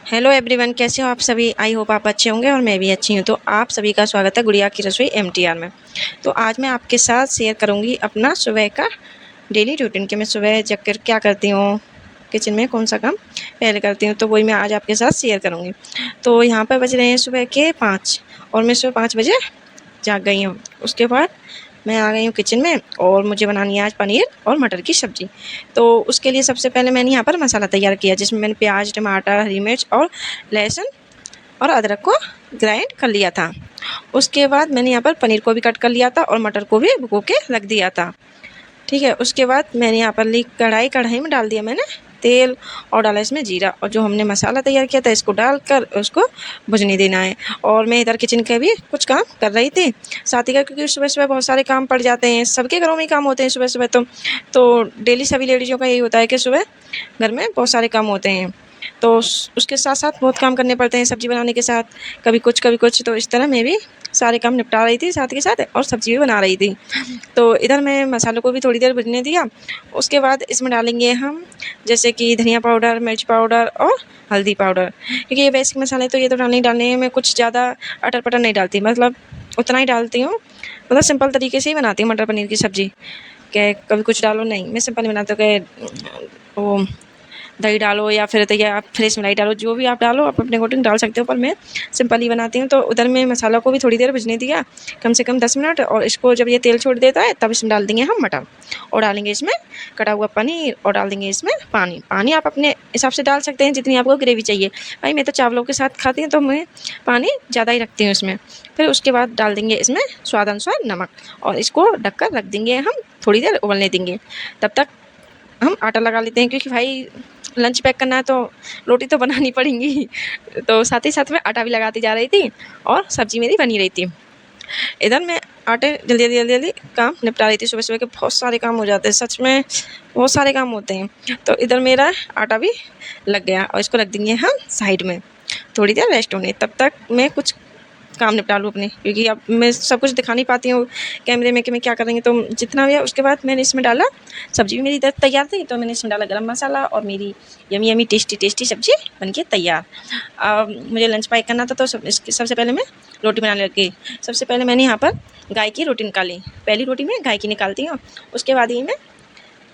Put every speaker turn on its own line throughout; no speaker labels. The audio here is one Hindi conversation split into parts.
हेलो एवरीवन, कैसे हो आप सभी। आई होप आप अच्छे होंगे और मैं भी अच्छी हूँ। तो आप सभी का स्वागत है गुड़िया की रसोई एमटीआर में। तो आज मैं आपके साथ शेयर करूँगी अपना सुबह का डेली रूटीन कि मैं सुबह जग कर क्या करती हूँ, किचन में कौन सा काम पहले करती हूँ। तो वही मैं आज आपके साथ शेयर करूँगी। तो यहाँ पर बज रहे हैं सुबह के 5 और मैं सुबह 5 बजे जाग गई हूँ। उसके बाद मैं आ गई हूँ किचन में और मुझे बनानी है आज पनीर और मटर की सब्ज़ी। तो उसके लिए सबसे पहले मैंने यहाँ पर मसाला तैयार किया, जिसमें मैंने प्याज, टमाटर, हरी मिर्च और लहसुन और अदरक को ग्राइंड कर लिया था। उसके बाद मैंने यहाँ पर पनीर को भी कट कर लिया था और मटर को भी भिगो के रख दिया था। ठीक है। उसके बाद मैंने यहाँ पर ली कढ़ाई में डाल दिया मैंने तेल और डाला इसमें जीरा, और जो हमने मसाला तैयार किया था इसको डालकर उसको भुजने देना है। और मैं इधर किचन का भी कुछ काम कर रही थी साथ ही का, क्योंकि सुबह सुबह बहुत सारे काम पड़ जाते हैं। सबके घरों में ही काम होते हैं सुबह सुबह। तो डेली सभी लेडीज़ों का यही होता है कि सुबह घर में बहुत सारे काम होते हैं। तो उसके साथ साथ बहुत काम करने पड़ते हैं सब्ज़ी बनाने के साथ, कभी कुछ। तो इस तरह मैं भी सारे काम निपटा रही थी साथ के साथ और सब्ज़ी भी बना रही थी। तो इधर मैं मसालों को भी थोड़ी देर भुनने दिया। उसके बाद इसमें डालेंगे हम जैसे कि धनिया पाउडर, मिर्च पाउडर और हल्दी पाउडर, क्योंकि ये बेसिक मसाले तो ये तो डालने ही डालने हैं। मैं कुछ ज़्यादा अटर-पटर नहीं डालती, मतलब उतना ही डालती हूँ। मतलब सिंपल तरीके से ही बनाती हूँ मटर पनीर की सब्ज़ी, कि कभी कुछ डालो नहीं। मैं सिंपल ही बनाती हूँ कि वो दही डालो या फिर तो या आप फ्रेश मलाई डालो, जो भी आप डालो आप अपने अकॉर्डिंग डाल सकते हो, पर मैं सिंपल ही बनाती हूँ। तो उधर में मसाला को भी थोड़ी देर भुजने दिया, कम से कम 10 मिनट। और इसको जब ये तेल छोड़ देता है तब इसमें डाल देंगे हम मटर और डालेंगे इसमें कटा हुआ पनीर और डाल देंगे इसमें पानी आप अपने हिसाब से डाल सकते हैं जितनी आपको ग्रेवी चाहिए। भाई मैं तो चावलों के साथ खाती हूँ तो मैं पानी ज़्यादा ही रखती हूँ इसमें। फिर उसके बाद डाल देंगे इसमें स्वाद अनुसार नमक और इसको ढककर रख देंगे हम, थोड़ी देर उबलने देंगे। तब तक हम आटा लगा लेते हैं, क्योंकि भाई लंच पैक करना है तो रोटी तो बनानी पड़ेंगी। तो साथ ही साथ में आटा भी लगाती जा रही थी और सब्ज़ी मेरी बनी रही थी। इधर मैं आटे जल्दी काम निपटा रही थी। सुबह सुबह के बहुत सारे काम हो जाते हैं, सच में बहुत सारे काम होते हैं। तो इधर मेरा आटा भी लग गया और इसको रख देंगे हम साइड में थोड़ी देर रेस्ट होने। तब तक मैं कुछ काम निपटा लूँ अपने, क्योंकि अब मैं सब कुछ दिखा नहीं पाती हूँ कैमरे में कि मैं क्या करेंगे। तो जितना भी है उसके बाद मैंने इसमें डाला, सब्ज़ी भी मेरी इधर तैयार थी तो मैंने इसमें डाला गरम मसाला और मेरी यमी यमी टेस्टी सब्ज़ी बन के तैयार। अब मुझे लंच पैक करना था तो सबसे पहले मैं रोटी बनाने लग गई। सबसे पहले मैंने यहाँ पर गाय की रोटी निकाली, पहली रोटी मैं गाय की निकालती हूँ, उसके बाद ही मैं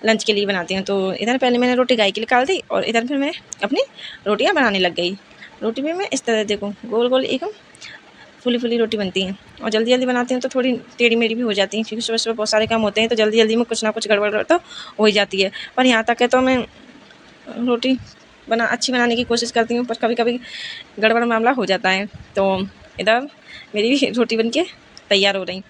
लंच के लिए बनाती हूँ। तो इधर पहले मैंने रोटी गाय की निकाल दी और इधर फिर मैं अपनी रोटियाँ बनाने लग गई। रोटी भी मैं इस तरह देखो गोल गोल एकदम फूली रोटी बनती हैं, और जल्दी बनाती हूँ तो थोड़ी टेढ़ी मेढ़ी भी हो जाती हैं, क्योंकि सुबह सुबह बहुत सारे काम होते हैं तो जल्दी में कुछ ना कुछ गड़बड़ तो हो ही जाती है। पर यहाँ तक है तो मैं रोटी अच्छी बनाने की कोशिश करती हूँ, पर कभी कभी गड़बड़ मामला हो जाता है। तो इधर मेरी भी रोटी बन के तैयार हो रही,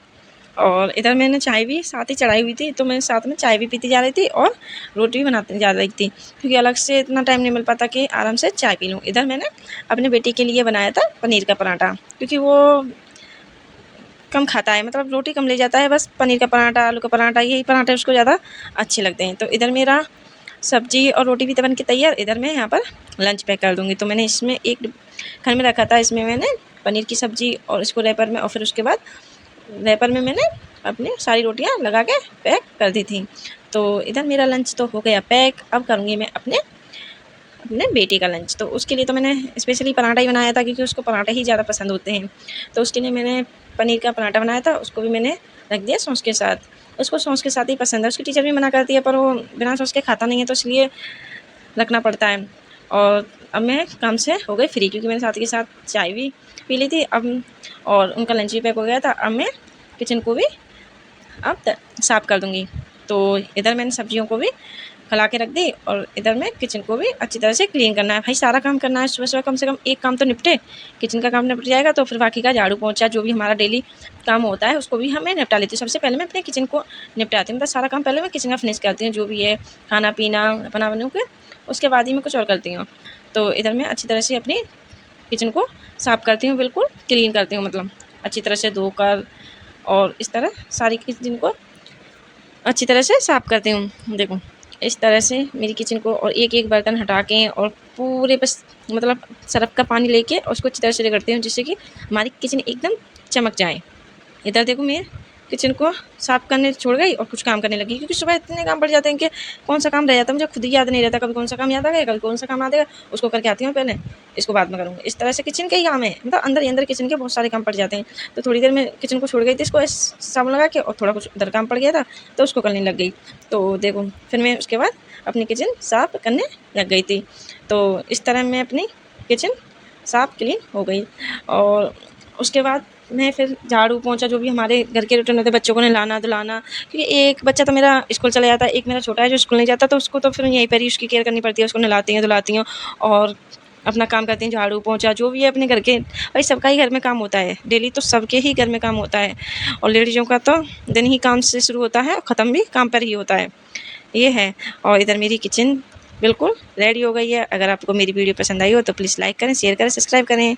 और इधर मैंने चाय भी साथ ही चढ़ाई हुई थी, तो मैं साथ में चाय भी पीती जा रही थी और रोटी भी बनाती जा रही थी, क्योंकि अलग से इतना टाइम नहीं मिल पाता कि आराम से चाय पी लूँ। इधर मैंने अपने बेटे के लिए बनाया था पनीर का पराठा, क्योंकि वो कम खाता है, मतलब रोटी कम ले जाता है, बस पनीर का पराठा, आलू का पराठा, यही पराठे उसको ज़्यादा अच्छे लगते हैं। तो इधर मेरा सब्जी और रोटी भी बन के तैयार। इधर मैं यहाँ पर लंच पैक कर दूँगी। तो मैंने इसमें एक घर में रखा था, इसमें मैंने पनीर की सब्ज़ी और इसको रैपर में, और फिर उसके बाद रैपर में मैंने अपनी सारी रोटियां लगा के पैक कर दी थी। तो इधर मेरा लंच तो हो गया पैक। अब करूँगी मैं अपने अपने बेटे का लंच। तो उसके लिए तो मैंने स्पेशली पराठा ही बनाया था, क्योंकि उसको पराठे ही ज़्यादा पसंद होते हैं। तो उसके लिए मैंने पनीर का पराठा बनाया था, उसको भी मैंने रख दिया सॉस के साथ। उसको सॉस के साथ ही पसंद है, उसकी टीचर भी मना करती है पर वो बिना सॉस के खाता नहीं है, तो इसलिए रखना पड़ता है। और अब मैं काम से हो गई फ्री, क्योंकि मैंने साथ के साथ चाय भी पी ली थी अब, और उनका लंच भी पैक हो गया था। अब मैं किचन को भी अब साफ़ कर दूँगी। तो इधर मैंने सब्जियों को भी खला के रख दी, और इधर मैं किचन को भी अच्छी तरह से क्लीन करना है। भाई सारा काम करना है सुबह सुबह, कम से कम एक काम तो निपटे। किचन का काम निपट जाएगा तो फिर बाकी का झाड़ू पोंछा जो भी हमारा डेली काम होता है उसको भी हमें निपटा लेती हूँ। सबसे पहले मैं अपने किचन को निपटाती हूँ, मतलब सारा काम पहले मैं किचन का फिनिश करती हूँ, जो भी है खाना पीना बना बनू के, उसके बाद ही मैं कुछ और करती हूँ। तो इधर मैं अच्छी तरह से अपनी किचन को साफ़ करती हूँ, बिल्कुल क्लीन करती हूँ, मतलब अच्छी तरह से धोकर, और इस तरह सारी किचन को अच्छी तरह से साफ़ करती हूँ। देखो इस तरह से मेरी किचन को, और एक बर्तन हटा के और पूरे बस मतलब सर्फ़ का पानी लेके और उसको अच्छी तरह से रगड़ती हूँ, जिससे कि हमारी किचन एकदम चमक जाए। इधर देखो मैं किचन को साफ़ करने छोड़ गई और कुछ काम करने लगी, क्योंकि सुबह इतने काम पड़ जाते हैं कि कौन सा काम रह जाता है मुझे खुद ही याद नहीं रहता। कभी कौन सा काम याद आ गया, कभी कौन सा काम आ जाएगा, उसको करके आती हूँ पहले, इसको बाद में करूँगी। इस तरह से किचन के ही काम है, मतलब अंदर ही अंदर किचन के बहुत सारे काम पड़ जाते हैं। तो थोड़ी देर में किचन को छोड़ गई थी, इसको साबुन लगा के, और थोड़ा कुछ उधर काम पड़ गया था तो उसको करने लग गई। तो देखो फिर मैं उसके बाद अपनी किचन साफ़ करने लग गई थी। तो इस तरह मैं अपनी किचन साफ़ क्लीन हो गई। और उसके बाद मैं फिर झाड़ू पोंछा जो भी हमारे घर के रूटीन होते हैं, बच्चों को नहलाना धुलाना, क्योंकि एक बच्चा तो मेरा स्कूल चला जाता है, एक मेरा छोटा है जो स्कूल नहीं जाता, तो उसको तो फिर यहीं पर ही उसकी केयर करनी पड़ती है, उसको नहलाती हूँ धुलाती हूँ और अपना काम करती हूँ, झाड़ू पोंछा जो भी है अपने घर के। भाई सबका ही घर में काम होता है, डेली तो सबके ही घर में काम होता है, और लेडीज़ों का तो दिन ही काम से शुरू होता है और ख़त्म भी काम पर ही होता है, ये है। और इधर मेरी किचन बिल्कुल रेडी हो गई है। अगर आपको मेरी वीडियो पसंद आई हो तो प्लीज़ लाइक करें, शेयर करें, सब्सक्राइब करें।